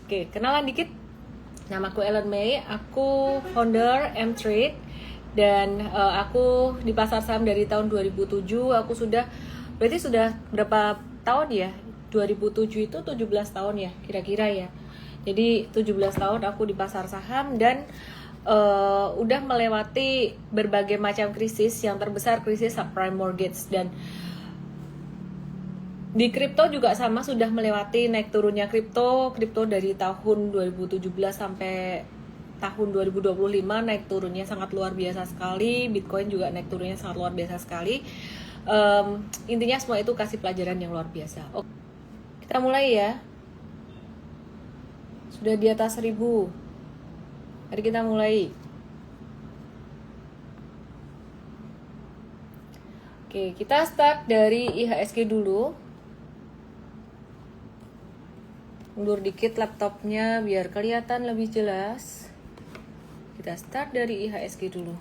Oke, kenalan dikit. Namaku Ellen May, aku founder M-Trade dan aku di pasar saham dari tahun 2007. Berarti sudah berapa tahun ya? 2007 itu 17 tahun ya, kira-kira ya. Jadi 17 tahun aku di pasar saham dan udah melewati berbagai macam krisis. Yang terbesar krisis subprime mortgage, dan di kripto juga sama, sudah melewati naik turunnya kripto dari tahun 2017 sampai tahun 2025 naik turunnya sangat luar biasa sekali. Bitcoin juga naik turunnya sangat luar biasa sekali. Intinya semua itu kasih pelajaran yang luar biasa. Oke, kita mulai ya. Sudah di atas 1000. Mari kita mulai. Oke, kita start dari IHSG dulu. Mundur dikit laptopnya biar kelihatan lebih jelas. Kita start dari IHSG dulu.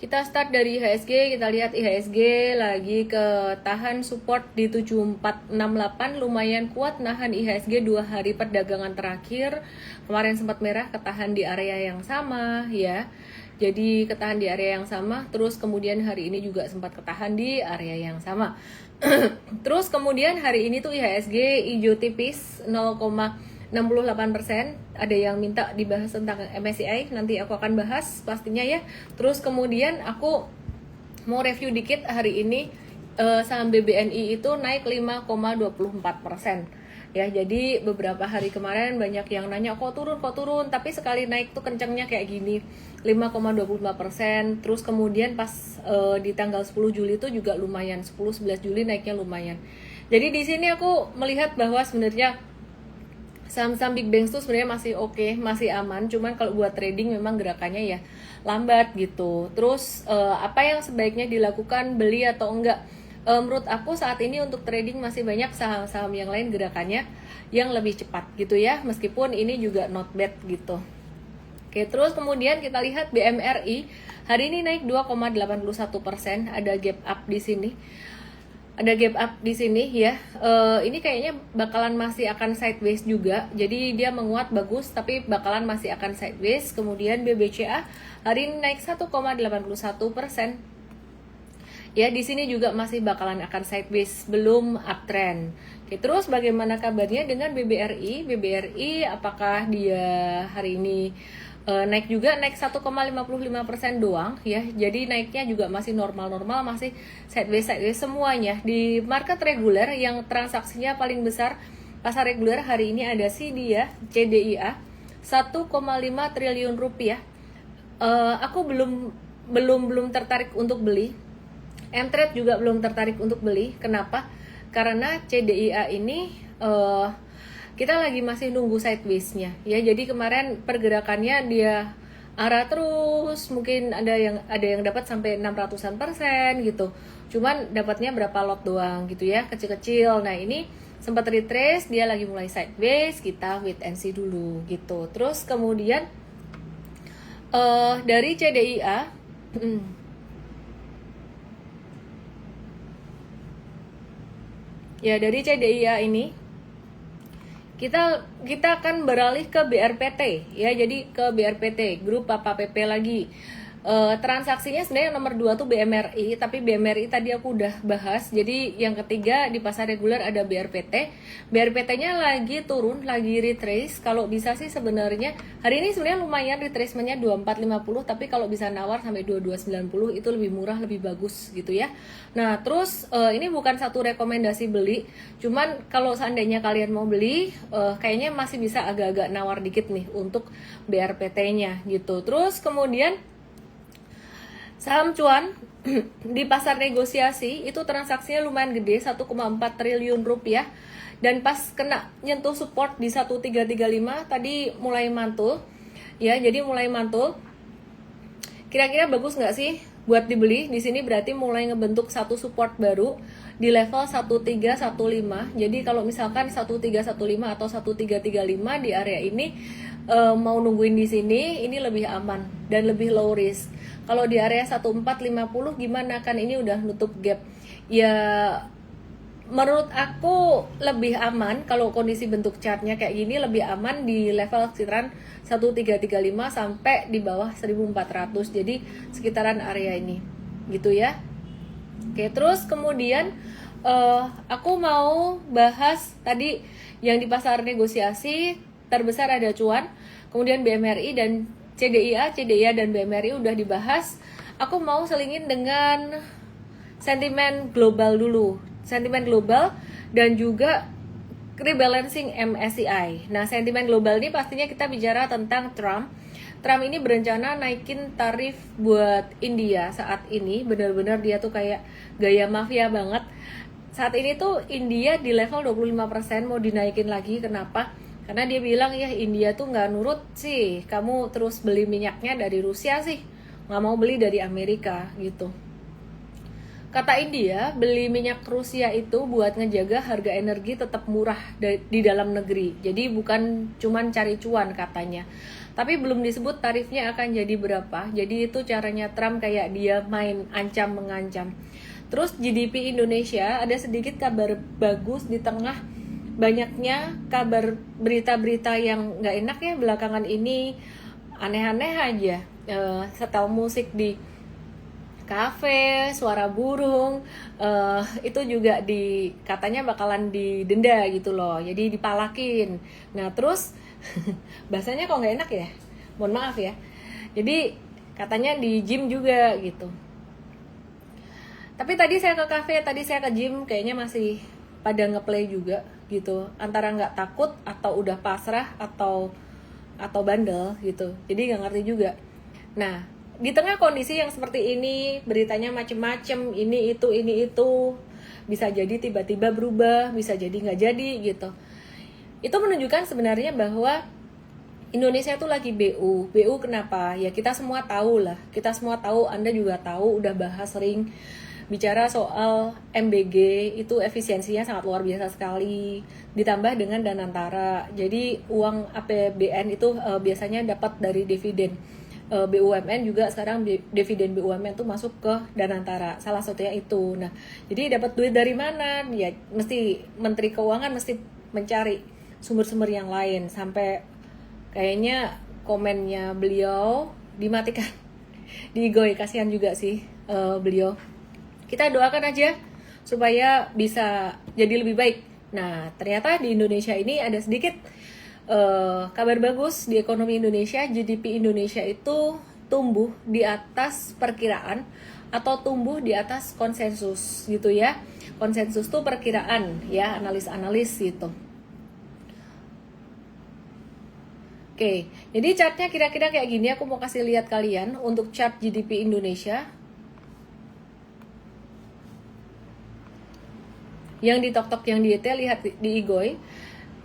Kita start dari IHSG, kita lihat IHSG lagi ketahan support di 7468, lumayan kuat nahan IHSG 2 hari perdagangan terakhir. Kemarin sempat merah, ketahan di area yang sama ya. Jadi ketahan di area yang sama, terus kemudian hari ini juga sempat ketahan di area yang sama. Terus kemudian hari ini tuh IHSG hijau tipis 0,68%. Ada yang minta dibahas tentang MSCI, nanti aku akan bahas pastinya ya. Terus kemudian aku mau review dikit hari ini saham BBNI itu naik 5,24%. Ya, jadi beberapa hari kemarin banyak yang nanya kok turun, tapi sekali naik tuh kencangnya kayak gini 5,25%. Terus kemudian pas di tanggal 10 Juli itu juga lumayan, 10-11 Juli naiknya lumayan. Jadi di sini aku melihat bahwa sebenarnya saham-saham big banks tuh sebenarnya masih oke, masih aman. Cuman kalau buat trading memang gerakannya ya lambat gitu. Terus apa yang sebaiknya dilakukan, beli atau enggak? Menurut aku saat ini untuk trading masih banyak saham-saham yang lain gerakannya yang lebih cepat gitu ya, meskipun ini juga not bad gitu. Oke, terus kemudian kita lihat BMRI hari ini naik 2,81%, ada gap up di sini. Ada gap up di sini ya. Ini kayaknya bakalan masih akan sideways juga. Jadi dia menguat bagus tapi bakalan masih akan sideways. Kemudian BBCA hari ini naik 1,81%. Ya, di sini juga masih bakalan akan sideways, belum uptrend. Oke, terus bagaimana kabarnya dengan BBRI? BBRI apakah dia hari ini naik juga, naik 1,55% doang ya. Jadi naiknya juga masih normal-normal, masih sideways semuanya. Di market reguler yang transaksinya paling besar pasar reguler hari ini ada CDIA, 1,5 triliun rupiah. Aku belum tertarik untuk beli. M-Trade juga belum tertarik untuk beli. Kenapa? Karena CDIA ini kita lagi masih nunggu sideways-nya ya. Jadi kemarin pergerakannya dia arah terus, mungkin ada yang dapat sampai 600% gitu. Cuman dapatnya berapa lot doang gitu ya, kecil-kecil. Nah, ini sempat retrace, dia lagi mulai sideways, kita wait and see dulu gitu. Terus kemudian dari CDIA ya, dari CDIA ini kita akan beralih ke BRPT ya. Jadi ke BRPT, grup apa PP lagi. Transaksinya sebenarnya nomor 2 tuh BMRI, tapi BMRI tadi aku udah bahas. Jadi yang ketiga di pasar reguler ada BRPT. BRPT-nya lagi turun, lagi retrace. Kalau bisa sih sebenarnya hari ini sebenarnya lumayan retracementnya 2450, tapi kalau bisa nawar sampai 2290 itu lebih murah, lebih bagus gitu ya. Nah, terus ini bukan satu rekomendasi beli. Cuman kalau seandainya kalian mau beli, kayaknya masih bisa agak-agak nawar dikit nih untuk BRPT-nya gitu. Terus kemudian saham cuan di pasar negosiasi itu transaksinya lumayan gede, 1,4 triliun rupiah. Dan pas kena nyentuh support di 1335 tadi mulai mantul. Ya, jadi mulai mantul. Kira-kira bagus nggak sih buat dibeli? Di sini berarti mulai ngebentuk satu support baru di level 1315. Jadi kalau misalkan 1315 atau 1335 di area ini mau nungguin di sini, ini lebih aman dan lebih low risk. Kalau di area 1450 gimana, kan ini udah nutup gap. Ya menurut aku lebih aman kalau kondisi bentuk chartnya kayak gini, lebih aman di level sekitaran 1335 sampai di bawah 1400, jadi sekitaran area ini gitu ya. Oke, terus kemudian aku mau bahas tadi yang di pasar negosiasi terbesar ada cuan, kemudian BMRI dan CDIA dan BMRI udah dibahas. Aku mau selingin dengan sentimen global dulu, sentimen global dan juga rebalancing MSCI. Nah, sentimen global ini pastinya kita bicara tentang Trump. Trump ini berencana naikin tarif buat India saat ini, benar-benar dia tuh kayak gaya mafia banget. Saat ini tuh India di level 25% mau dinaikin lagi. Kenapa? Karena dia bilang ya India tuh nggak nurut sih, kamu terus beli minyaknya dari Rusia sih, nggak mau beli dari Amerika gitu. Kata India, beli minyak Rusia itu buat ngejaga harga energi tetap murah di dalam negeri. Jadi bukan cuman cari cuan katanya. Tapi belum disebut tarifnya akan jadi berapa. Jadi itu caranya Trump, kayak dia main ancam mengancam. Terus GDP Indonesia, ada sedikit kabar bagus di tengah banyaknya kabar berita-berita yang nggak enak ya belakangan ini, aneh-aneh aja. Setel musik di kafe, suara burung, itu juga katanya bakalan didenda gitu loh, jadi dipalakin. Nah terus bahasanya kok nggak enak ya, mohon maaf ya. Jadi katanya di gym juga gitu. Tapi tadi saya ke kafe, tadi saya ke gym, kayaknya masih pada ngeplay juga gitu, antara nggak takut atau udah pasrah atau bandel gitu, jadi nggak ngerti juga. Nah, di tengah kondisi yang seperti ini, beritanya macem-macem, ini itu, bisa jadi tiba-tiba berubah, bisa jadi nggak jadi gitu. Itu menunjukkan sebenarnya bahwa Indonesia tuh lagi BU kenapa? Ya kita semua tahu lah, Anda juga tahu, udah bahas sering bicara soal MBG itu efisiensinya sangat luar biasa sekali, ditambah dengan Danantara. Jadi uang APBN itu biasanya dapat dari dividen. BUMN juga sekarang dividen BUMN tuh masuk ke Danantara, salah satunya itu. Nah, jadi dapat duit dari mana? Ya mesti Menteri Keuangan mesti mencari sumber-sumber yang lain, sampai kayaknya komennya beliau dimatikan di Igoi, kasihan juga sih beliau. Kita doakan aja supaya bisa jadi lebih baik. Nah, ternyata di Indonesia ini ada sedikit kabar bagus di ekonomi Indonesia. GDP Indonesia itu tumbuh di atas perkiraan atau tumbuh di atas konsensus gitu ya. Konsensus tuh perkiraan ya, analis-analis gitu. Oke, jadi chartnya kira-kira kayak gini. Aku mau kasih lihat kalian untuk chart GDP Indonesia. Yang di tok-tok yang di detail, lihat di Igoi.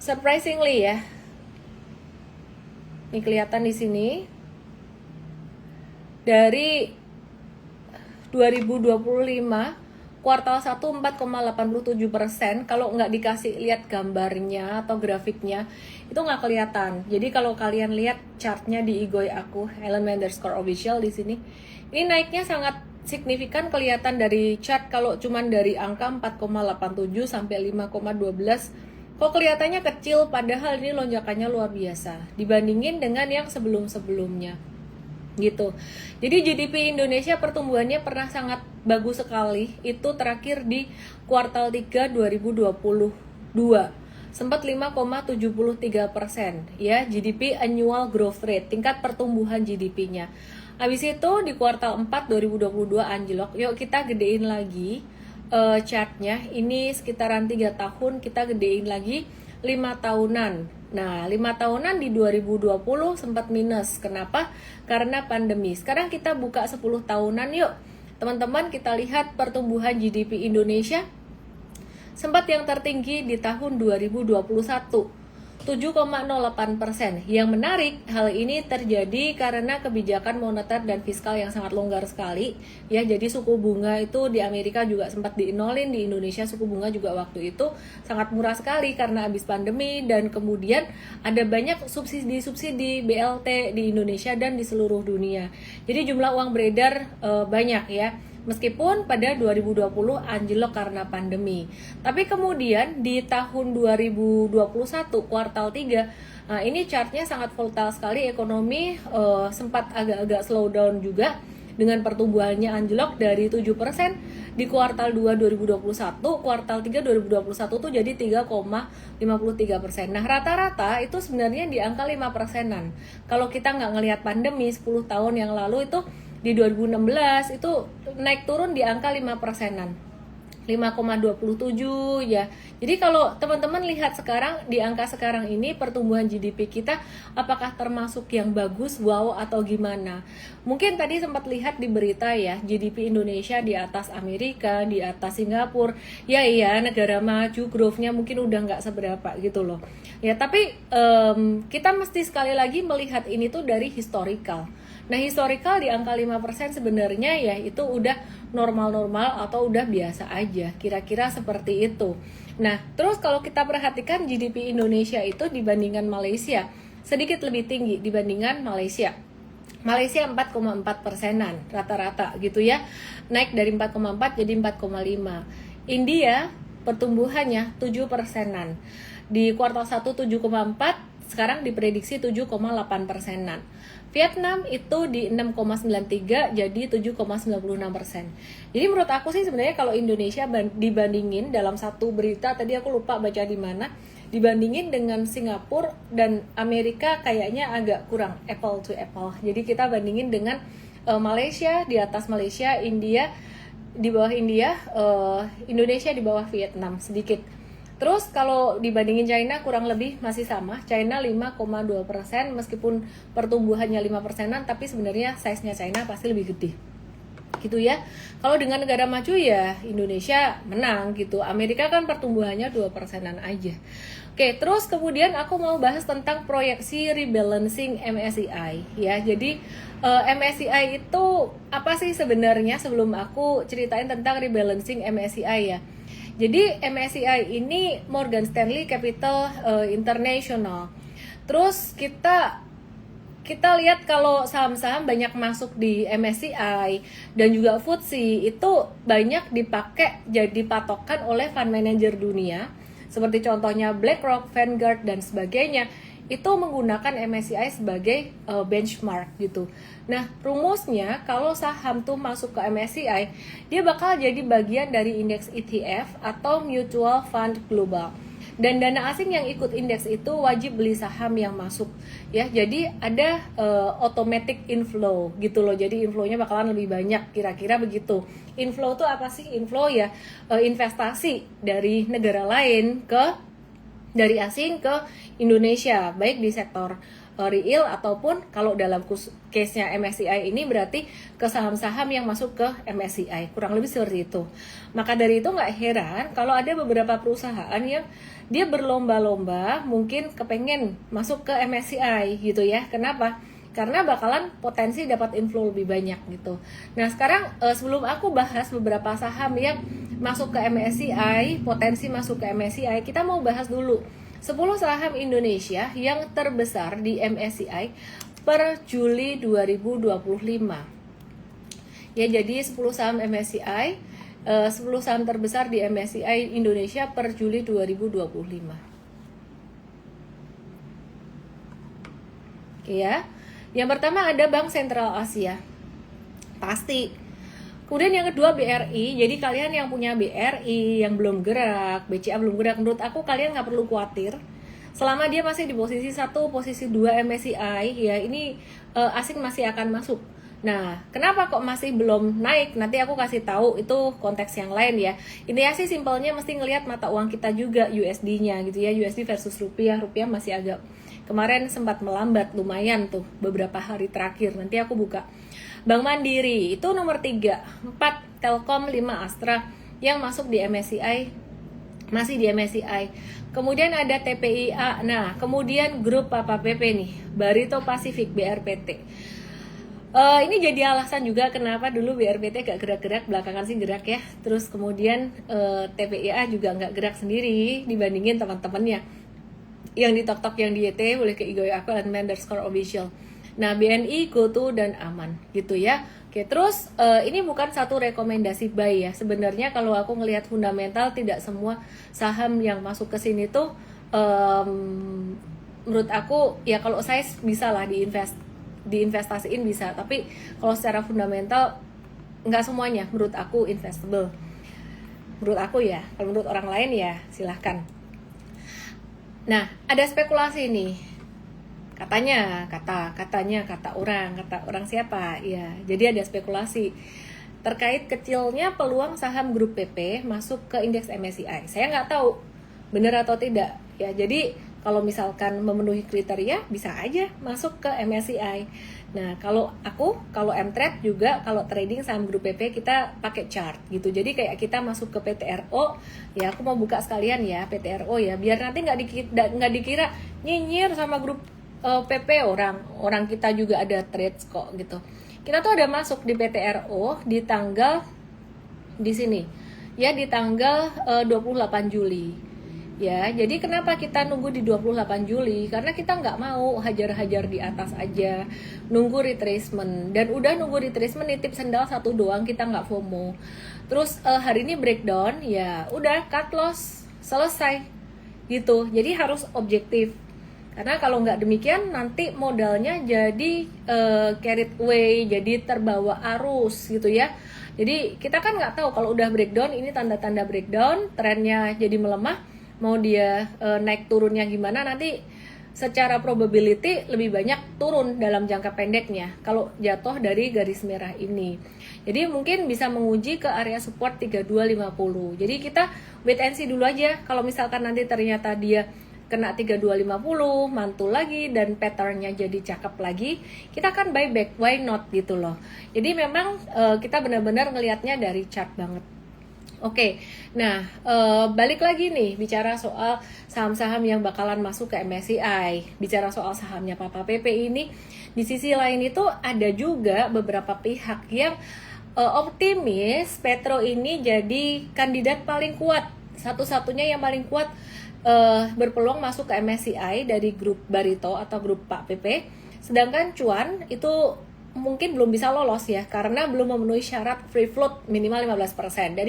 Surprisingly ya, ini kelihatan di sini. Dari 2025 kuartal 1 4,87%. Kalau nggak dikasih lihat gambarnya atau grafiknya, itu nggak kelihatan. Jadi kalau kalian lihat chartnya di Igoi aku, @Ellen_Official di sini, ini naiknya sangat signifikan, kelihatan dari chart. Kalau cuman dari angka 4,87 sampai 5,12, kok kelihatannya kecil, padahal ini lonjakannya luar biasa dibandingin dengan yang sebelum-sebelumnya gitu. Jadi GDP Indonesia pertumbuhannya pernah sangat bagus sekali, itu terakhir di kuartal 3 2022 sempat 5,73% ya, GDP annual growth rate, tingkat pertumbuhan GDP-nya. Habis itu di kuartal 4 2022 anjlok. Yuk kita gedein lagi chartnya. Ini sekitaran 3 tahun, kita gedein lagi 5 tahunan. Nah, 5 tahunan di 2020 sempat minus. Kenapa? Karena pandemi. Sekarang kita buka 10 tahunan yuk. Teman-teman, kita lihat pertumbuhan GDP Indonesia sempat yang tertinggi di tahun 2021. 7,08%. Yang menarik, hal ini terjadi karena kebijakan moneter dan fiskal yang sangat longgar sekali. Ya, jadi suku bunga itu di Amerika juga sempat dinolin, di Indonesia suku bunga juga waktu itu sangat murah sekali karena habis pandemi, dan kemudian ada banyak subsidi BLT di Indonesia dan di seluruh dunia. Jadi jumlah uang beredar banyak ya. Meskipun pada 2020 anjlok karena pandemi. Tapi kemudian di tahun 2021 kuartal 3, nah ini chartnya sangat volatile sekali, ekonomi sempat agak-agak slow down juga dengan pertumbuhannya anjlok dari 7% di kuartal 2 2021, kuartal 3 2021 tuh jadi 3,53%. Nah, rata-rata itu sebenarnya di angka 5%-an. Kalau kita nggak ngelihat pandemi 10 tahun yang lalu itu di 2016 itu naik turun di angka 5%-an. 5,27 ya. Jadi kalau teman-teman lihat sekarang di angka sekarang ini pertumbuhan GDP kita apakah termasuk yang bagus, wow atau gimana? Mungkin tadi sempat lihat di berita ya, GDP Indonesia di atas Amerika, di atas Singapura. Ya iya, negara maju, growth-nya mungkin udah nggak seberapa gitu loh. Ya tapi kita mesti sekali lagi melihat ini tuh dari historical. Nah, historical di angka 5% sebenarnya ya itu udah normal-normal atau udah biasa aja, kira-kira seperti itu. Nah, terus kalau kita perhatikan GDP Indonesia itu dibandingkan Malaysia, sedikit lebih tinggi dibandingkan Malaysia. Malaysia 4,4%-an rata-rata gitu ya, naik dari 4,4 jadi 4,5. India pertumbuhannya 7%-an. Di kuartal 1 7,4, sekarang diprediksi 7,8%-an. Vietnam itu di 6,93 jadi 7,96%. Jadi menurut aku sih sebenarnya kalau Indonesia dibandingin dalam satu berita tadi aku lupa baca di mana, dibandingin dengan Singapura dan Amerika kayaknya agak kurang apple to apple. Jadi kita bandingin dengan Malaysia di atas Malaysia, India di bawah India, Indonesia di bawah Vietnam sedikit. Terus kalau dibandingin China kurang lebih masih sama, China 5,2% meskipun pertumbuhannya 5%-an tapi sebenarnya size-nya China pasti lebih gede. Gitu ya. Kalau dengan negara maju ya Indonesia menang gitu. Amerika kan pertumbuhannya 2%-an aja. Oke, terus kemudian aku mau bahas tentang proyeksi rebalancing MSCI ya. Jadi MSCI itu apa sih sebenarnya sebelum aku ceritain tentang rebalancing MSCI ya. Jadi MSCI ini Morgan Stanley Capital International. Terus kita lihat kalau saham-saham banyak masuk di MSCI dan juga FTSE itu banyak dipakai jadi patokan oleh fund manager dunia. Seperti contohnya BlackRock, Vanguard dan sebagainya. Itu menggunakan MSCI sebagai benchmark gitu. Nah, rumusnya kalau saham tuh masuk ke MSCI, dia bakal jadi bagian dari indeks ETF atau Mutual Fund Global. Dan dana asing yang ikut indeks itu wajib beli saham yang masuk ya. Jadi ada automatic inflow gitu loh. Jadi inflownya bakalan lebih banyak, kira-kira begitu. Inflow tuh apa sih? Inflow ya investasi dari negara lain dari asing ke Indonesia, baik di sektor real ataupun kalau dalam case-nya MSCI ini berarti ke saham-saham yang masuk ke MSCI, kurang lebih seperti itu. Maka dari itu nggak heran kalau ada beberapa perusahaan yang dia berlomba-lomba mungkin kepengen masuk ke MSCI gitu ya. Kenapa? Karena bakalan potensi dapat inflow lebih banyak gitu. Nah sekarang sebelum aku bahas beberapa saham yang masuk ke MSCI, potensi masuk ke MSCI, kita mau bahas dulu 10 saham Indonesia yang terbesar di MSCI per Juli 2025. Ya, jadi 10 saham MSCI, 10 saham terbesar di MSCI Indonesia per Juli 2025. Oke ya. Yang pertama ada Bank Sentral Asia. Pasti. Kemudian yang kedua BRI. Jadi kalian yang punya BRI yang belum gerak, BCA belum gerak, menurut aku kalian nggak perlu khawatir. Selama dia masih di posisi 1, posisi 2 MSCI ya, ini asing masih akan masuk. Nah, kenapa kok masih belum naik? Nanti aku kasih tahu, itu konteks yang lain ya. Intinya sih simpelnya mesti ngelihat mata uang kita juga, USD-nya gitu ya, USD versus rupiah. Rupiah masih agak kemarin sempat melambat lumayan tuh beberapa hari terakhir. Nanti aku buka. Bank Mandiri itu nomor 3, 4 Telkom, 5 Astra yang masuk di MSCI, masih di MSCI. Kemudian ada TPIA. Nah, kemudian grup apa PP nih, Barito Pacific, BRPT. Ini jadi alasan juga kenapa dulu BRPT gak gerak-gerak, belakangan sih gerak ya. Terus kemudian TPIA juga gak gerak sendiri dibandingin teman-temannya yang di TokTok, yang di YT, boleh ke IG aku @_official. Nah, BNI, GoTo dan Aman gitu ya. Oke, terus ini bukan satu rekomendasi buy ya. Sebenarnya kalau aku ngelihat fundamental, tidak semua saham yang masuk ke sini tuh menurut aku ya, kalau saya bisa lah diinvestasiin bisa, tapi kalau secara fundamental nggak semuanya menurut aku investable. Menurut aku ya, kalau menurut orang lain ya silahkan. Nah, ada spekulasi nih. Kata orang siapa ya, jadi ada spekulasi terkait kecilnya peluang saham grup PP masuk ke indeks MSCI. Saya nggak tahu benar atau tidak ya, jadi kalau misalkan memenuhi kriteria bisa aja masuk ke MSCI. Nah, kalau Mtrade juga, kalau trading saham grup PP kita pakai chart gitu. Jadi kayak kita masuk ke PTRO, ya aku mau buka sekalian ya PTRO ya, biar nanti nggak dikira nyinyir sama grup PP, orang kita juga ada trades kok gitu. Kita tuh ada masuk di PTRO di tanggal di sini ya, di tanggal 28 Juli. Ya, jadi kenapa kita nunggu di 28 Juli? Karena kita nggak mau hajar-hajar di atas aja, nunggu retracement. Dan udah nunggu retracement, nitip sendal satu doang, kita nggak FOMO. Terus hari ini breakdown, ya udah cut loss, selesai gitu. Jadi harus objektif. Karena kalau nggak demikian nanti modalnya jadi carried away, jadi terbawa arus gitu ya. Jadi kita kan nggak tahu kalau udah breakdown, ini tanda-tanda breakdown, trennya jadi melemah, mau dia naik turunnya gimana, nanti secara probability lebih banyak turun dalam jangka pendeknya kalau jatuh dari garis merah ini. Jadi mungkin bisa menguji ke area support 3250. Jadi kita wait and see dulu aja. Kalau misalkan nanti ternyata dia kena 3250, mantul lagi dan patternnya jadi cakep lagi, kita akan buyback, why not gitu loh. Jadi memang kita benar-benar ngelihatnya dari chart banget. Oke, nah balik lagi nih bicara soal saham-saham yang bakalan masuk ke MSCI, bicara soal sahamnya Papa PP ini. Di sisi lain itu ada juga beberapa pihak yang optimis Petro ini jadi kandidat paling kuat, satu-satunya yang paling kuat berpeluang masuk ke MSCI dari grup Barito atau grup Pak PP. Sedangkan Cuan itu mungkin belum bisa lolos ya, karena belum memenuhi syarat free float minimal 15%.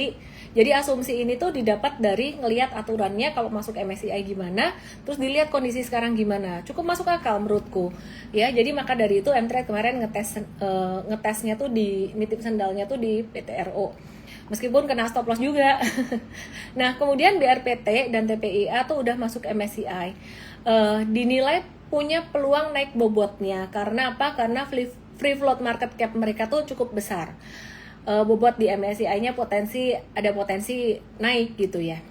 Jadi asumsi ini tuh didapat dari ngelihat aturannya kalau masuk MSCI gimana, terus dilihat kondisi sekarang gimana. Cukup masuk akal menurutku. Ya, jadi maka dari itu Mtrade kemarin ngetesnya tuh di nitip sendalnya tuh di PTRO. Meskipun kena stop loss juga. Nah, kemudian BRPT dan TPIA tuh udah masuk MSCI. Dinilai punya peluang naik bobotnya. Karena apa? Karena free float market cap mereka tuh cukup besar. Bobot di MSCI-nya ada potensi naik gitu ya.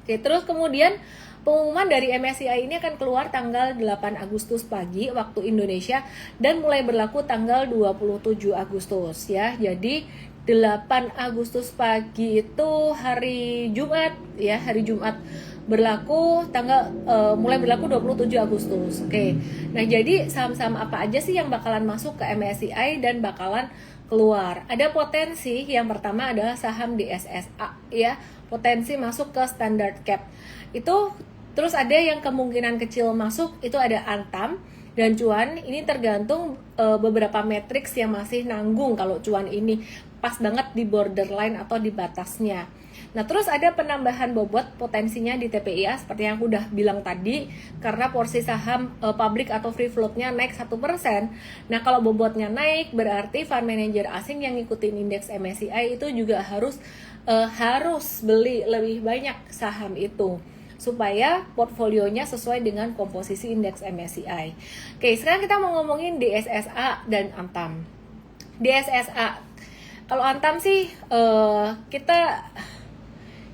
Oke, terus kemudian pengumuman dari MSCI ini akan keluar tanggal 8 Agustus pagi waktu Indonesia dan mulai berlaku tanggal 27 Agustus ya. Jadi 8 Agustus pagi itu hari Jumat ya, hari Jumat berlaku mulai berlaku 27 Agustus. Oke. Nah, jadi saham-saham apa aja sih yang bakalan masuk ke MSCI dan bakalan keluar? Ada potensi, yang pertama adalah saham DSSA ya, potensi masuk ke standard cap. Itu terus ada yang kemungkinan kecil masuk, itu ada Antam dan Cuan. Ini tergantung beberapa matriks yang masih nanggung. Kalau Cuan ini pas banget di borderline atau di batasnya. Nah, terus ada penambahan bobot potensinya di TPIA seperti yang aku udah bilang tadi, karena porsi saham publik atau free floatnya naik 1%. Nah, kalau bobotnya naik berarti fund manager asing yang ngikutin indeks MSCI itu juga harus beli lebih banyak saham itu supaya portfolionya sesuai dengan komposisi indeks MSCI. Oke, sekarang kita mau ngomongin DSSA dan Antam. DSSA, kalau Antam sih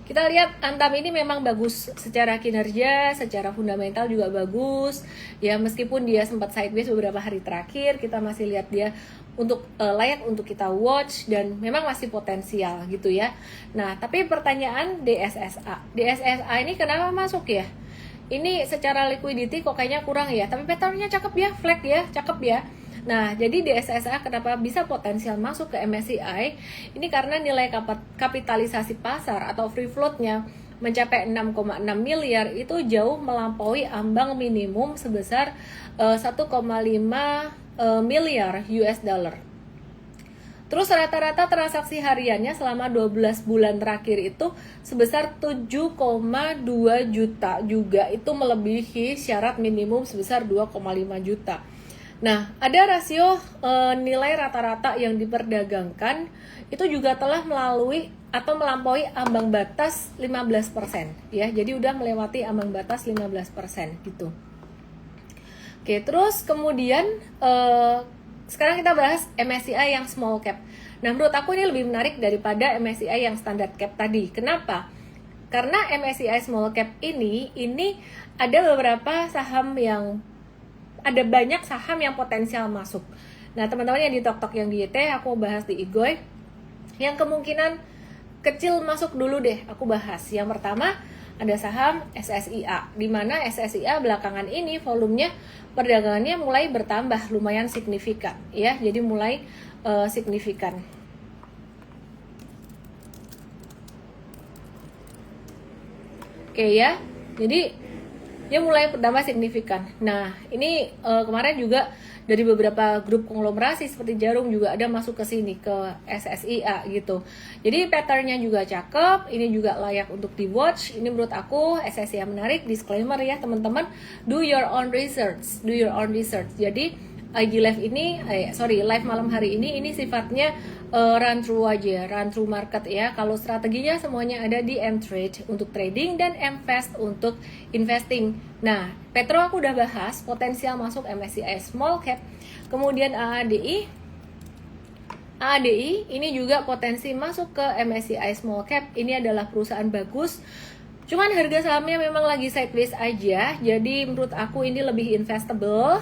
kita lihat Antam ini memang bagus secara kinerja, secara fundamental juga bagus. Ya, meskipun dia sempat sideways beberapa hari terakhir, kita masih lihat dia layak untuk kita watch dan memang masih potensial gitu ya. Nah, tapi pertanyaan DSSA ini kenapa masuk ya? Ini secara liquidity kok kayaknya kurang ya, tapi patternnya cakep ya, flag ya, cakep ya. Nah, jadi DSSA kenapa bisa potensial masuk ke MSCI? Ini karena nilai kapitalisasi pasar atau free floatnya mencapai 6,6 miliar, itu jauh melampaui ambang minimum sebesar 1,5 miliar US dollar. Terus rata-rata transaksi hariannya selama 12 bulan terakhir itu sebesar 7,2 juta, juga itu melebihi syarat minimum sebesar 2,5 juta. Nah, ada rasio nilai rata-rata yang diperdagangkan itu juga telah melalui atau melampaui ambang batas 15% ya. Jadi udah melewati ambang batas 15% gitu. Oke, terus kemudian sekarang kita bahas MSCI yang small cap. Nah, menurut aku ini lebih menarik daripada MSCI yang standard cap tadi. Kenapa? Karena MSCI small cap ini ada beberapa saham yang ada banyak saham yang potensial masuk. Nah, teman-teman yang di Tok yang di YT, aku bahas di Igoy. Yang kemungkinan kecil masuk dulu deh, aku bahas. Yang pertama ada saham SSIA, di mana SSIA belakangan ini volumenya perdagangannya mulai bertambah lumayan signifikan ya, jadi mulai signifikan. Oke ya, jadi dia mulai bertambah signifikan. Nah, ini kemarin juga dari beberapa grup konglomerasi seperti Jarum juga ada masuk ke sini, ke SSIA gitu. Jadi patternnya juga cakep, ini juga layak untuk di watch. Ini menurut aku SSIA menarik. Disclaimer ya teman-teman, do your own research, Jadi IG live ini, live malam hari ini sifatnya run through aja, run through market ya. Kalau strateginya semuanya ada di M-Trade untuk trading dan M-Fast untuk investing. Nah, Petro aku udah bahas potensial masuk MSCI Small Cap. Kemudian AADI ini juga potensi masuk ke MSCI Small Cap. Ini adalah perusahaan bagus. Cuman harga sahamnya memang lagi sideways aja, jadi menurut aku ini lebih investable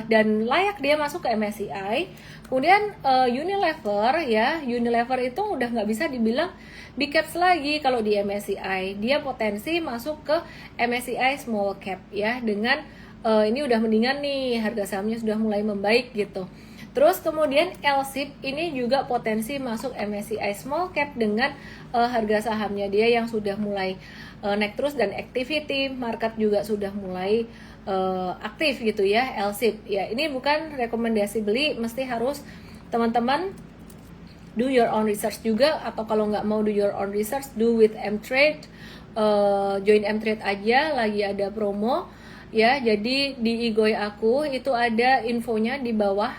dan layak dia masuk ke MSCI. Kemudian Unilever ya, Unilever itu udah nggak bisa dibilang big caps lagi kalau di MSCI. Dia potensi masuk ke MSCI Small Cap ya, dengan ini udah mendingan nih, harga sahamnya sudah mulai membaik gitu. Terus kemudian LSIP ini juga potensi masuk MSCI Small Cap dengan harga sahamnya dia yang sudah mulai naik terus dan activity market juga sudah mulai aktif gitu ya, LSIP. Ya, ini bukan rekomendasi beli, mesti harus teman-teman do your own research juga, atau kalau nggak mau do your own research, do with M-Trade, join M-Trade aja, lagi ada promo. Ya, jadi di Igoy aku itu ada infonya di bawah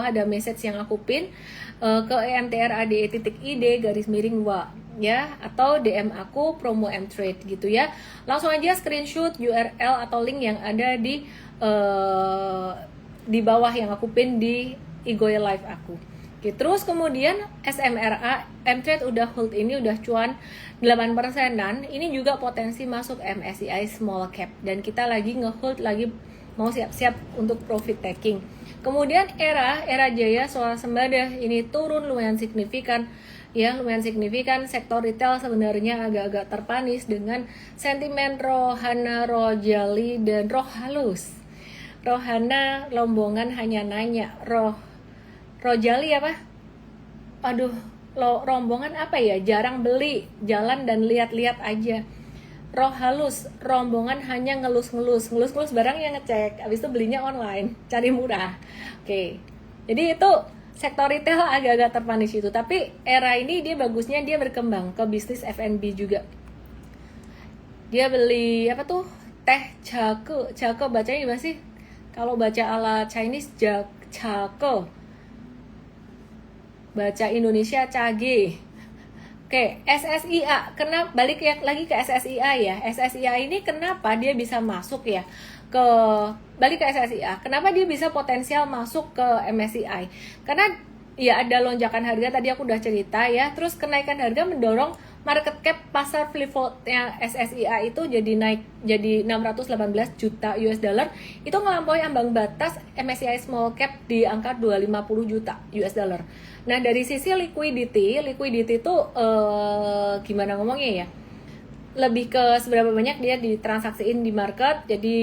ada message yang aku pin ke emtrade.id _wa ya, atau DM aku promo M-Trade gitu ya. Langsung aja screenshot URL atau link yang ada di bawah yang aku pin di Igoy live aku. Oke, terus kemudian SMRA M-Trade udah hold ini udah cuan 8%-an. Ini juga potensi masuk MSCI Small Cap dan kita lagi ngehold, lagi mau siap-siap untuk profit taking. Kemudian Era Jaya Swasembada ini turun lumayan signifikan. Ya, lumayan signifikan. Sektor retail sebenarnya agak-agak terpanis dengan sentimen Rohana, Rojali dan Rohalus. Rohana rombongan hanya nanya, Rojali apa? Aduh, rombongan apa ya? Jarang beli, jalan dan lihat-lihat aja. Rohalus, rombongan hanya ngelus barang yang ngecek, habis itu belinya online, cari murah. Oke. Jadi itu sektor retail agak-agak terpanis itu, tapi Era ini dia bagusnya dia berkembang ke bisnis F&B juga. Dia beli apa tuh? Teh Jake bacanya gimana sih? Kalau baca ala Chinese Jake. Baca Indonesia Cage. Oke, SSIA. Kenapa balik lagi ke SSIA ya? SSIA ini kenapa dia bisa masuk ya? Balik ke SSIA. Kenapa dia bisa potensial masuk ke MSCI? Karena ya ada lonjakan harga tadi aku udah cerita ya. Terus kenaikan harga mendorong market cap pasar free floatnya SSIA itu jadi naik jadi 618 juta US dollar. Itu ngelampaui ambang batas MSCI Small Cap di angka 250 juta US dollar. Nah, dari sisi liquidity itu gimana ngomongnya ya? Lebih ke seberapa banyak dia ditransaksiin di market. Jadi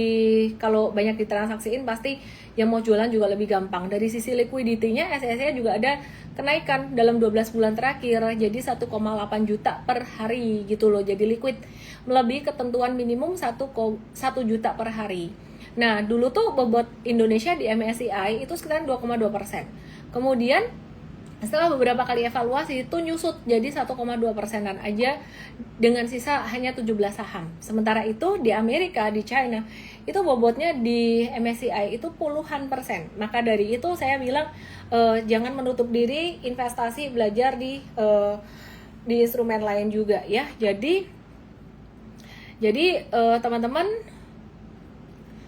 kalau banyak ditransaksiin pasti yang mau jualan juga lebih gampang. Dari sisi liquidity-nya SSIA juga ada kenaikan dalam 12 bulan terakhir, jadi 1,8 juta per hari gitu loh. Jadi liquid melebihi ketentuan minimum 1 juta per hari. Nah, dulu tuh bobot Indonesia di MSCI itu sekitar 2,2%. Kemudian Setelah beberapa kali evaluasi itu nyusut jadi 1,2%-an aja dengan sisa hanya 17 saham. Sementara itu di Amerika, di China, itu bobotnya di MSCI itu puluhan persen. Maka dari itu saya bilang jangan menutup diri, investasi, belajar di instrumen lain juga ya. Jadi teman-teman,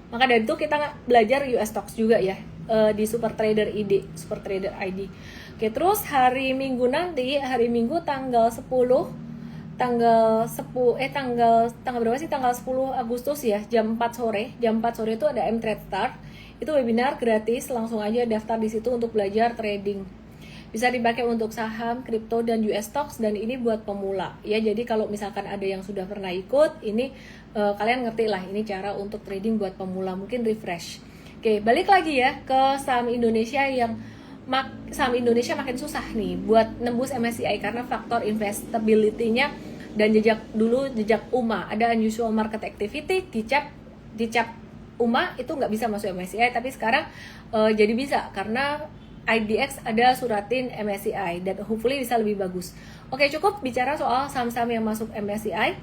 maka dari itu kita belajar US stocks juga ya di Super Trader ID. Oke, terus hari Minggu nanti, hari Minggu tanggal 10 tanggal berapa sih? Tanggal 10 Agustus ya, jam 4 sore. Jam 4 sore itu ada M-Trade Start. Itu webinar gratis, langsung aja daftar di situ untuk belajar trading. Bisa dipakai untuk saham, kripto, dan US stocks, dan ini buat pemula ya. Jadi kalau misalkan ada yang sudah pernah ikut, ini kalian ngerti lah, ini cara untuk trading buat pemula, mungkin refresh. Oke, balik lagi ya ke saham Indonesia yang saham Indonesia makin susah nih buat nembus MSCI karena faktor investability-nya dan jejak UMA. Ada unusual market activity, dicap UMA itu nggak bisa masuk MSCI, tapi sekarang jadi bisa karena IDX ada suratin MSCI dan hopefully bisa lebih bagus. Oke, cukup bicara soal saham-saham yang masuk MSCI.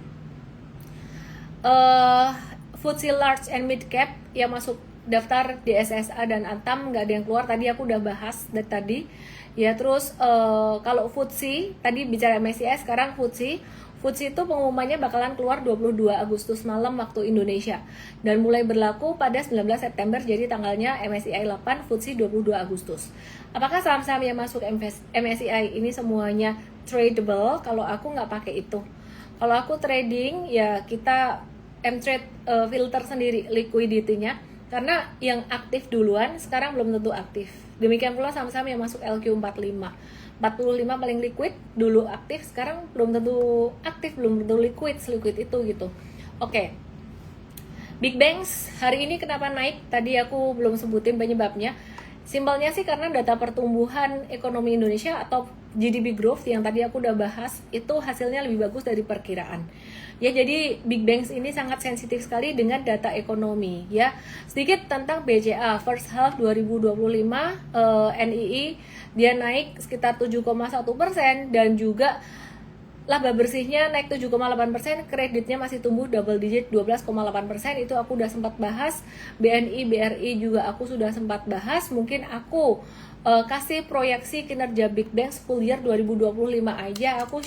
FTSE Large and Mid Cap yang masuk daftar di SSA dan Antam nggak ada yang keluar, tadi aku udah bahas dari tadi ya. Terus kalau FTSE tadi bicara MSCI, sekarang FTSE itu pengumumannya bakalan keluar 22 Agustus malam waktu Indonesia dan mulai berlaku pada 19 September, jadi tanggalnya MSCI 8, FTSE 22 Agustus. Apakah saham-saham yang masuk MSCI ini semuanya tradable? Kalau aku nggak pakai itu. Kalau aku trading ya kita M-Trade filter sendiri liquidity-nya, karena yang aktif duluan sekarang belum tentu aktif. Demikian pula saham-saham yang masuk LQ45 paling liquid dulu aktif, sekarang belum tentu aktif, belum tentu liquid itu gitu. Oke. Big Banks hari ini kenapa naik? Tadi aku belum sebutin penyebabnya. Simpelnya sih karena data pertumbuhan ekonomi Indonesia atau GDP growth yang tadi aku udah bahas itu hasilnya lebih bagus dari perkiraan. Ya, jadi Big Banks ini sangat sensitif sekali dengan data ekonomi ya. Sedikit tentang BCA first half 2025 NII dia naik sekitar 7,1% dan juga laba bersihnya naik 7,8%, kreditnya masih tumbuh double digit 12,8%, itu aku udah sempat bahas. BNI, BRI juga aku sudah sempat bahas. Mungkin aku kasih proyeksi kinerja Big Banks full year 2025 aja. Aku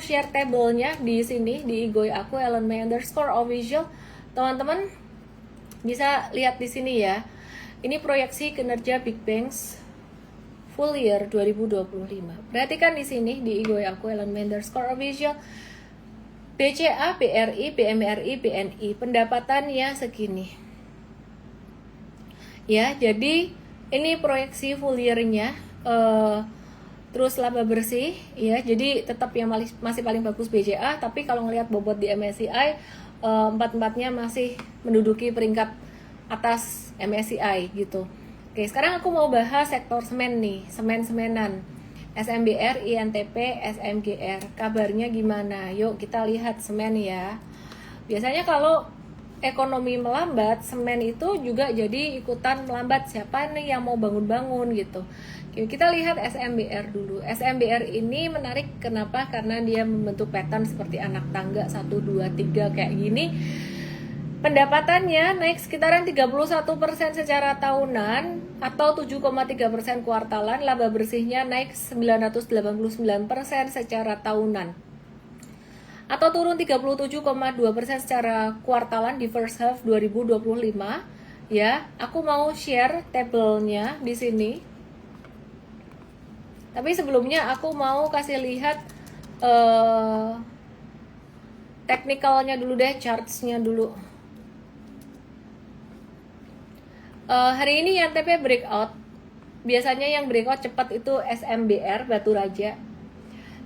share tabelnya di sini di IG aku @ellenmay_official. Teman-teman bisa lihat di sini ya. Ini proyeksi kinerja Big Banks full year 2025. Perhatikan di sini di IG aku @ellenmay_official. BCA, BRI, BMRI, BNI pendapatannya segini. Ya, jadi ini proyeksi full year-nya. Terus laba bersih ya, jadi tetap yang masih paling bagus BCA, tapi kalau ngelihat bobot di MSCI empat-empatnya masih menduduki peringkat atas MSCI gitu. Oke, sekarang aku mau bahas sektor semen nih, semen-semenan. SMBR, INTP, SMGR. Kabarnya gimana? Yuk kita lihat semen ya. Biasanya kalau ekonomi melambat, semen itu juga jadi ikutan melambat. Siapa nih yang mau bangun-bangun gitu. Oke, kita lihat SMBR dulu. SMBR ini menarik, kenapa? Karena dia membentuk pattern seperti anak tangga 1, 2, 3 kayak gini. Pendapatannya naik sekitaran 31% secara tahunan atau 7,3% kuartalan. Laba bersihnya naik 989% secara tahunan atau turun 37,2% secara kuartalan di first half 2025 ya. Aku mau share tabelnya di sini. Tapi sebelumnya aku mau kasih lihat teknikalnya dulu deh, chartsnya dulu. Hari ini yang TP breakout. Biasanya yang breakout cepat itu SMBR Batu Raja.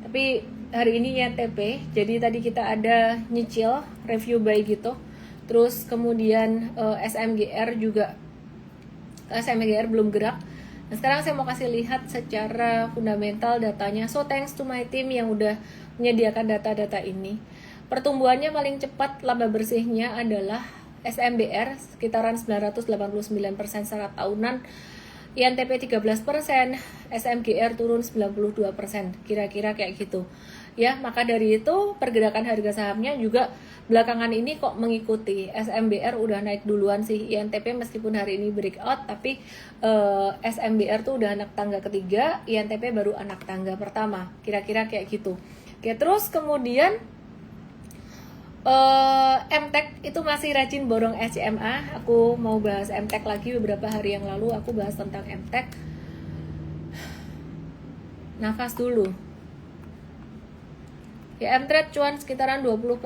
Tapi hari ini yang TP. Jadi tadi kita ada nyicil review buy gitu. Terus kemudian SMGR juga. SMGR belum gerak. Nah, sekarang saya mau kasih lihat secara fundamental datanya. So thanks to my team yang udah menyediakan data-data ini. Pertumbuhannya paling cepat laba bersihnya adalah SMBR sekitaran 989% secara tahunan INTP 13%, SMGR turun 92%, kira-kira kayak gitu. Ya, maka dari itu pergerakan harga sahamnya juga belakangan ini kok mengikuti. SMBR udah naik duluan sih, INTP meskipun hari ini breakout, tapi SMBR tuh udah anak tangga ketiga, INTP baru anak tangga pertama, kira-kira kayak gitu. Oke, terus kemudian MTech itu masih rajin borong SCMA. Aku mau bahas MTech lagi, beberapa hari yang lalu aku bahas tentang MTech. Nafas dulu. Ya, M-Trade cuan sekitaran 20%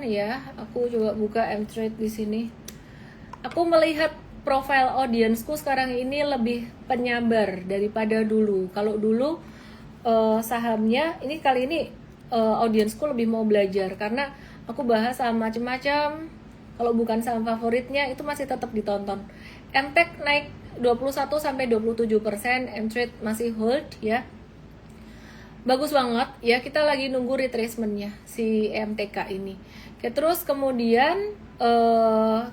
ya. Aku coba buka M-Trade di sini. Aku melihat profile audiensku sekarang ini lebih penyabar daripada dulu. Kalau dulu sahamnya, ini kali ini audiensku lebih mau belajar karena aku bahas saham macam-macam. Kalau bukan saham favoritnya itu masih tetap ditonton. M-Tech naik 21-27%, M-Trade masih hold ya. Bagus banget ya, kita lagi nunggu retracementnya si MTK ini. Oke, terus kemudian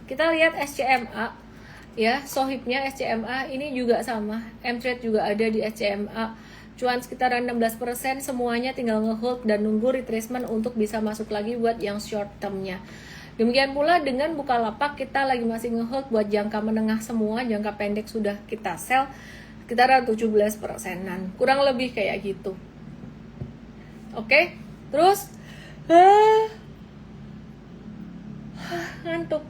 kita lihat SCMA ya, sohibnya SCMA ini juga sama, M-Trade juga ada di SCMA, cuan sekitaran 16%, semuanya tinggal ngehold dan nunggu retracement untuk bisa masuk lagi buat yang short termnya. Demikian pula dengan Bukalapak, kita lagi masih ngehold buat jangka menengah semua, jangka pendek sudah kita sell sekitaran 17%-an, kurang lebih kayak gitu. Oke, terus ngantuk.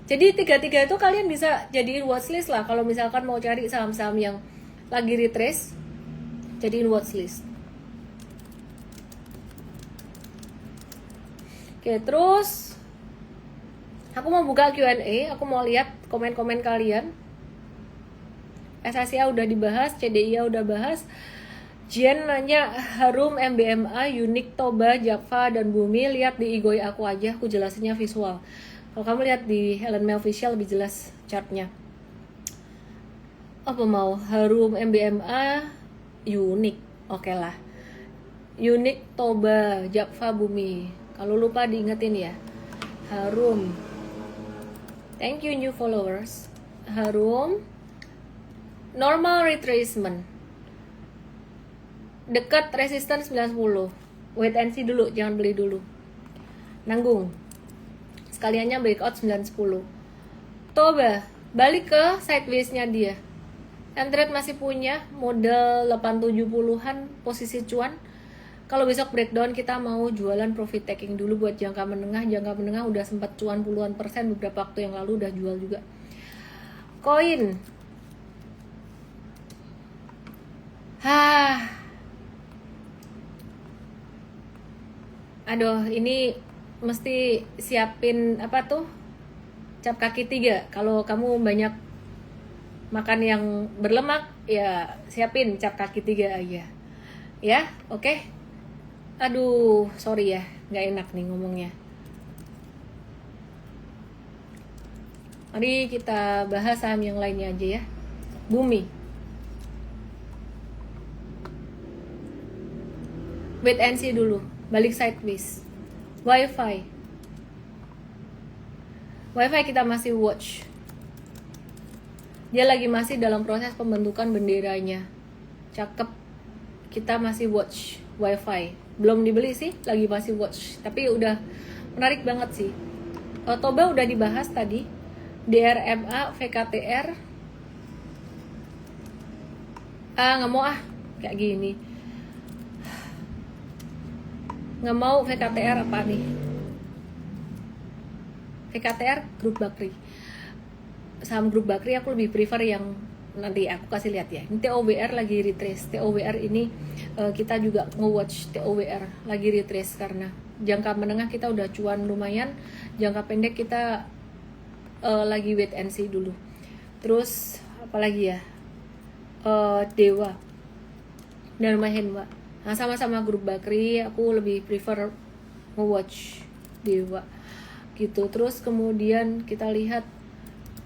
Jadi tiga-tiga itu kalian bisa jadiin watchlist lah kalau misalkan mau cari saham-saham yang lagi retrace, jadiin watchlist. Oke, terus aku mau buka Q&A, aku mau lihat komen-komen kalian. SACA udah dibahas, CDIA udah bahas. Jen nanya Harum, MBMA, Unik, Toba, Java, dan Bumi. Lihat di Igoi aku aja, aku jelasinnya visual. Kalau kamu lihat di Helen Mel Official lebih jelas chartnya. Apa mau? Harum, MBMA, Unik. Oke lah. Unik, Toba, Java, Bumi. Kalau lupa diingetin ya. Harum. Thank you new followers. Harum. Normal retracement dekat resistance 90. Wait and see dulu, jangan beli dulu. Nanggung. Sekaliannya breakout 910. Toba, balik ke sideways-nya dia. M-Trade masih punya modal 870-an posisi cuan. Kalau besok breakdown kita mau jualan profit taking dulu buat jangka menengah. Jangka menengah udah sempat cuan puluhan persen beberapa waktu yang lalu, udah jual juga. Koin. Aduh, ini mesti siapin apa tuh? Cap kaki 3. Kalau kamu banyak makan yang berlemak, ya siapin cap kaki 3 aja. Ya, oke. Aduh, sorry ya, nggak enak nih ngomongnya. Mari kita bahas saham yang lainnya aja ya. Bumi. Wait and see dulu, balik sideways. Wi-Fi kita masih watch. Dia lagi masih dalam proses pembentukan benderanya. Cakep. Kita masih watch Wi-Fi. Belum dibeli sih, lagi masih watch. Tapi udah menarik banget sih. Toba udah dibahas tadi. DRMA, VKTR. Nggak mau kayak gini. Nggak mau VKTR apa nih? VKTR Grup Bakri. Saham Grup Bakri aku lebih prefer yang nanti aku kasih lihat ya. Ini TOWR lagi retrace. TOWR ini kita juga nge-watch TOWR lagi retrace karena jangka menengah kita udah cuan lumayan, jangka pendek kita lagi wait and see dulu. Terus apalagi ya? Dewa dan Mahenwa. Nah, sama-sama Grup Bakri, aku lebih prefer nge-watch Dewa gitu. Terus kemudian kita lihat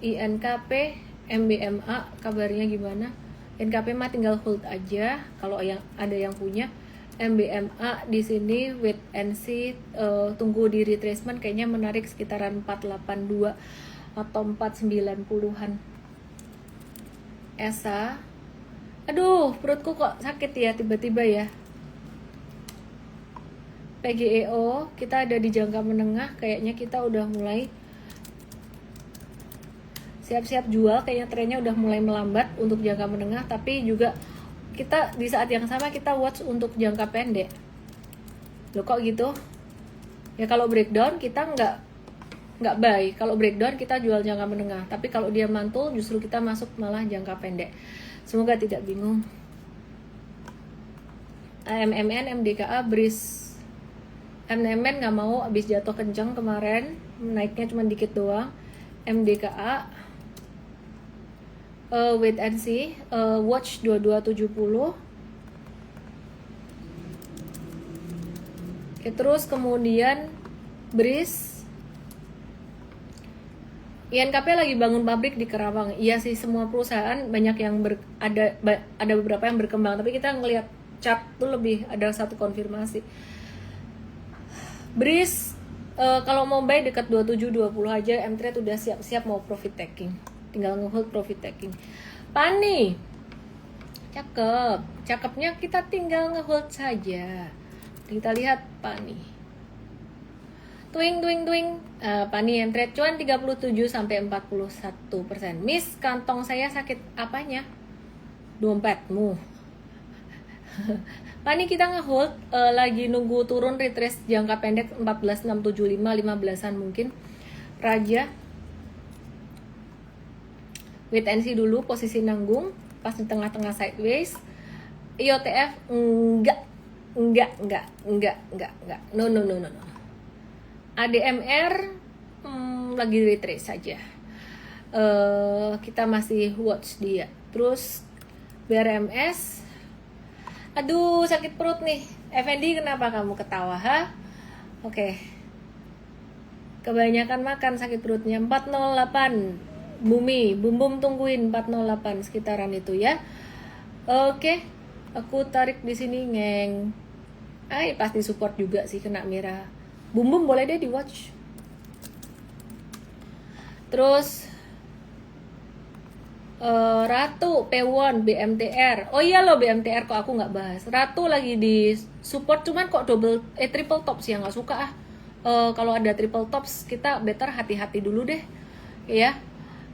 INKP, MBMA, kabarnya gimana? NKP mah tinggal hold aja kalau yang ada yang punya. MBMA di sini wait and see, tunggu di retracement, kayaknya menarik sekitaran 482. atau 490-an. ESA, aduh perutku kok sakit ya tiba-tiba ya. PGEO kita ada di jangka menengah, kayaknya kita udah mulai siap-siap jual, kayaknya trennya udah mulai melambat untuk jangka menengah, tapi juga kita di saat yang sama kita watch untuk jangka pendek. Loh kok gitu? Ya kalau breakdown kita nggak buy, kalau breakdown kita jual jangka menengah, tapi kalau dia mantul justru kita masuk malah jangka pendek. Semoga tidak bingung. AMMN, MDKA, BRIS. MNMN nggak mau, abis jatuh kencang kemarin, naiknya cuma dikit doang. MDKA, wait and see, watch 2270. Oke, terus kemudian BRIS, INKP lagi bangun pabrik di Kerawang. Iya sih, semua perusahaan banyak yang ada beberapa yang berkembang, tapi kita ngelihat chart tuh lebih ada satu konfirmasi. BRIS kalau mau buy dekat 27-20 aja, M-Trade udah siap-siap mau profit taking, tinggal nge-hold profit taking. PANI cakepnya kita tinggal nge-hold saja. Kita lihat PANI, twing PANI M-Trade cuan 37-41%. Miss, kantong saya sakit apanya? Dompetmu. PANI kita nge-hold, lagi nunggu turun retrace jangka pendek 14.675, 15-an mungkin. Raja, wait and see dulu, posisi nanggung pas di tengah-tengah sideways. IOTF enggak. No. ADMR lagi retrace saja. Kita masih watch dia. Terus BRMS, aduh sakit perut nih. Effendi, kenapa kamu ketawa, ha? Oke. Kebanyakan makan sakit perutnya. 408 Bumi, bum tungguin 408 sekitaran itu ya. Oke. Aku tarik di sini, ngeng. Pasti support juga sih, kena merah. Bum boleh deh di watch. Terus Ratu, P1, BMTR. Oh iya loh, BMTR kok aku nggak bahas. Ratu lagi di support, cuman kok triple tops ya, nggak suka ah. Kalau ada triple tops kita better hati-hati dulu deh ya.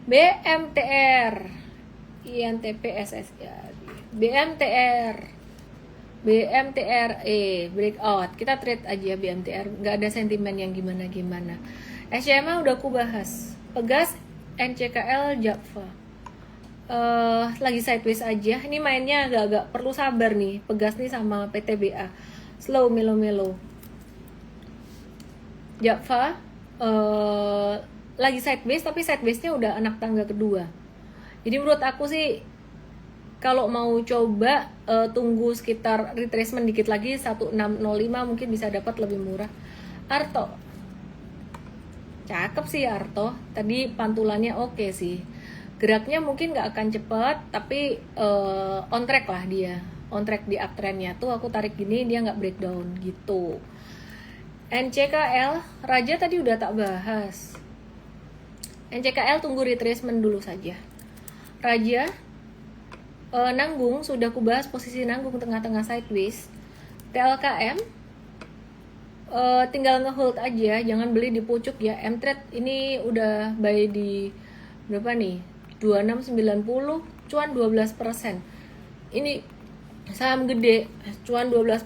BMTR, INTP, SSI, BMTR breakout, kita trade aja BMTR, nggak ada sentimen yang gimana-gimana. SMA udah aku bahas. Pegas, NCKL, Java lagi sideways aja. Ini mainnya agak-agak perlu sabar nih, Pegas nih sama PTBA, slow melo. Java lagi sideways, tapi sidewaysnya udah anak tangga kedua. Jadi menurut aku sih kalau mau coba tunggu sekitar retracement dikit lagi 1605 mungkin bisa dapat lebih murah. Arto, cakep sih Arto, tadi pantulannya oke sih. Geraknya mungkin nggak akan cepat, tapi on track lah dia, on track di uptrendnya. Tuh aku tarik gini, dia nggak breakdown gitu. NCKL, Raja tadi udah tak bahas. NCKL tunggu retracement dulu saja. Raja, nanggung, sudah aku bahas posisi nanggung tengah-tengah sideways. TLKM, tinggal ngehold aja, jangan beli di pucuk ya. M-Trade ini udah buy di berapa nih? 2690, cuan 12%. Ini saham gede, cuan 12%.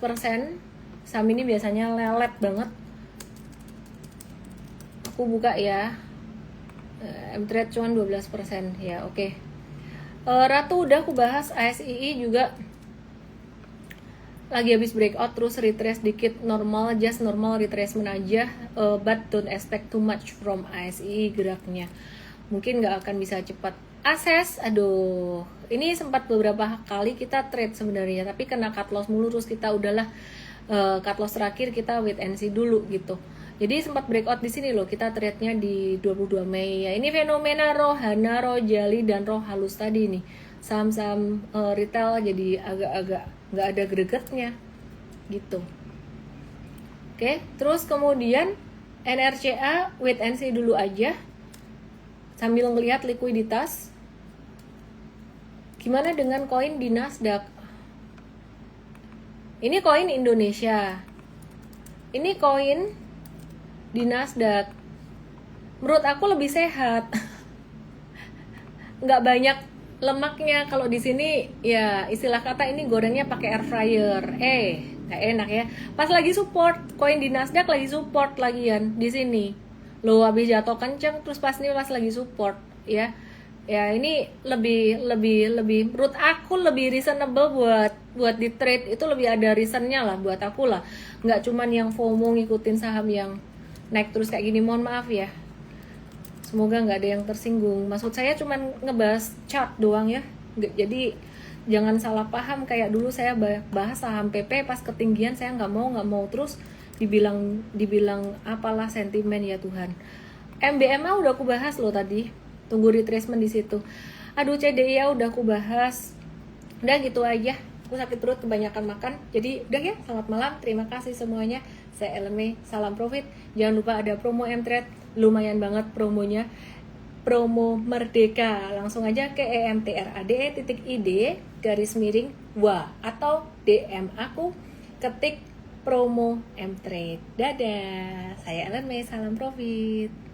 Saham ini biasanya lelet banget. Aku buka ya. M-Trade cuan 12% ya, oke. Ratu udah aku bahas. ASII juga lagi habis breakout, terus retrace dikit, normal, just normal retracement aja, but don't expect too much from ASII geraknya. Mungkin nggak akan bisa cepat. Akses, aduh, ini sempat beberapa kali kita trade sebenarnya, tapi kena cut loss mulu, terus kita udahlah, cut loss terakhir kita wait and see dulu gitu. Jadi sempat breakout di sini loh, kita trade-nya di 22 Mei ya. Ini fenomena Rohana, Rojali, dan Roh Halus tadi nih. Saham-saham retail jadi agak-agak nggak ada gregetnya gitu. Oke, terus kemudian NRCA wait and see dulu aja. sambil ngelihat likuiditas. Gimana dengan koin di Nasdaq? Ini koin Indonesia, ini koin di Nasdaq. Menurut aku lebih sehat. Nggak banyak lemaknya. Kalau di sini ya istilah kata ini gorengnya pakai air fryer. Nggak enak ya. Pas lagi support, koin di Nasdaq lagi support lagian di sini. Loh, habis jatuh kenceng terus pas lagi support ya. Ya ini lebih menurut aku lebih reasonable buat di trade, itu lebih ada reasonnya lah buat aku lah. Nggak cuman yang FOMO ngikutin saham yang naik terus kayak gini. Mohon maaf ya. Semoga nggak ada yang tersinggung. Maksud saya cuman ngebahas chart doang ya. Jadi jangan salah paham kayak dulu saya bahas saham PP pas ketinggian saya nggak mau terus dibilang apalah sentimen ya Tuhan. MBMA udah aku bahas loh tadi. Tunggu retracement di situ. Aduh, CDIA udah aku bahas. Udah gitu aja. Aku sakit perut kebanyakan makan. Jadi udah ya, selamat malam. Terima kasih semuanya. Saya Elme, salam profit. Jangan lupa ada promo Mtrade, lumayan banget promonya. Promo Merdeka. Langsung aja ke emtrade.id _wa atau DM aku, ketik promo Mtrade. Dadah. Saya Elme, salam profit.